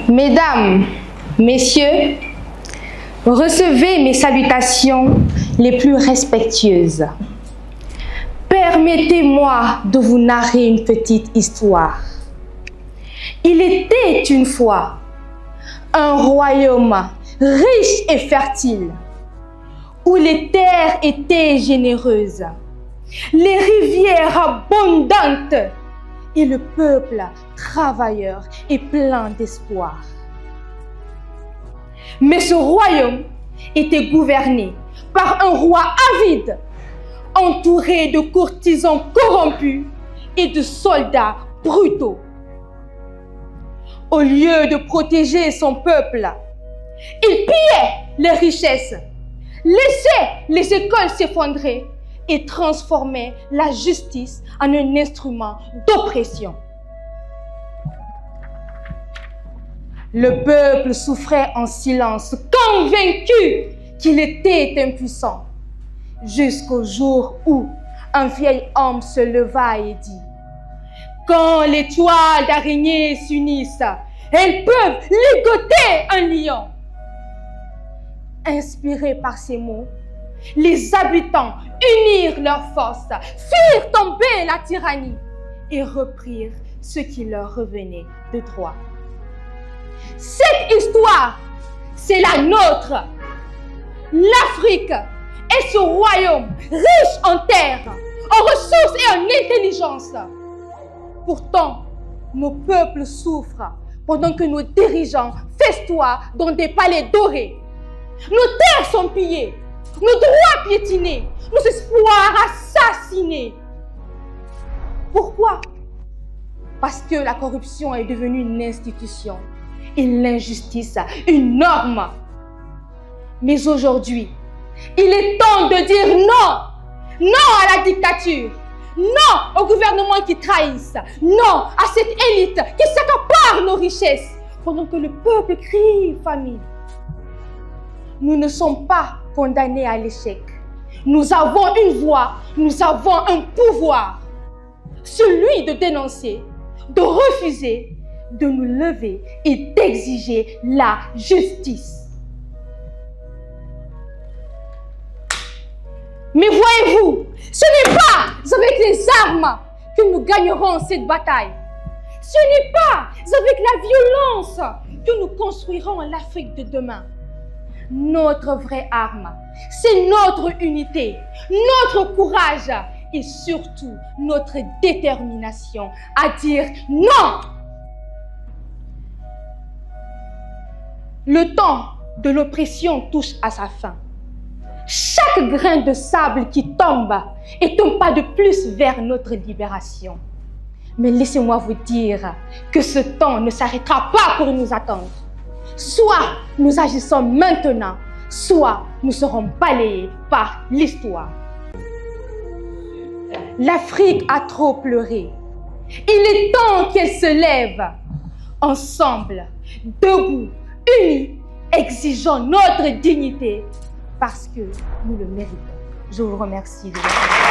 Mesdames, Messieurs, recevez mes salutations les plus respectueuses. Permettez-moi de vous narrer une petite histoire. Il était une fois un royaume riche et fertile, où les terres étaient généreuses, les rivières abondantes et le peuple travailleur et plein d'espoir. Mais ce royaume était gouverné par un roi avide, entouré de courtisans corrompus et de soldats brutaux. Au lieu de protéger son peuple, il pillait les richesses, laissait les écoles s'effondrer et transformait la justice en un instrument d'oppression. Le peuple souffrait en silence, convaincu qu'il était impuissant, jusqu'au jour où un vieil homme se leva et dit: quand les toiles d'araignée s'unissent, elles peuvent ligoter un lion. Inspirés par ces mots, les habitants unirent leurs forces, firent tomber la tyrannie et reprirent ce qui leur revenait de droit. Cette histoire, c'est la nôtre. L'Afrique est ce royaume riche en terre, en ressources et en intelligence. Pourtant, nos peuples souffrent pendant que nos dirigeants festoient dans des palais dorés. Nos terres sont pillées, nos droits piétinés, nos espoirs assassinés. Pourquoi? Parce que la corruption est devenue une institution et l'injustice une norme. Mais aujourd'hui, il est temps de dire non. Non à la dictature. Non au gouvernement qui trahissent. Non à cette élite qui s'accapare nos richesses pendant que le peuple crie famine. Nous ne sommes pas condamnés à l'échec. Nous avons une voix, nous avons un pouvoir. Celui de dénoncer, de refuser, de nous lever et d'exiger la justice. Mais voyez-vous, ce n'est pas avec les armes que nous gagnerons cette bataille. Ce n'est pas avec la violence que nous construirons l'Afrique de demain. Notre vraie arme, c'est notre unité, notre courage et surtout notre détermination à dire non. Le temps de l'oppression touche à sa fin. Chaque grain de sable qui tombe est un pas de plus vers notre libération. Mais laissez-moi vous dire que ce temps ne s'arrêtera pas pour nous attendre. Soit nous agissons maintenant, soit nous serons balayés par l'histoire. L'Afrique a trop pleuré. Il est temps qu'elle se lève. Ensemble, debout, unis, exigeons notre dignité parce que nous le méritons. Je vous remercie de votre attention.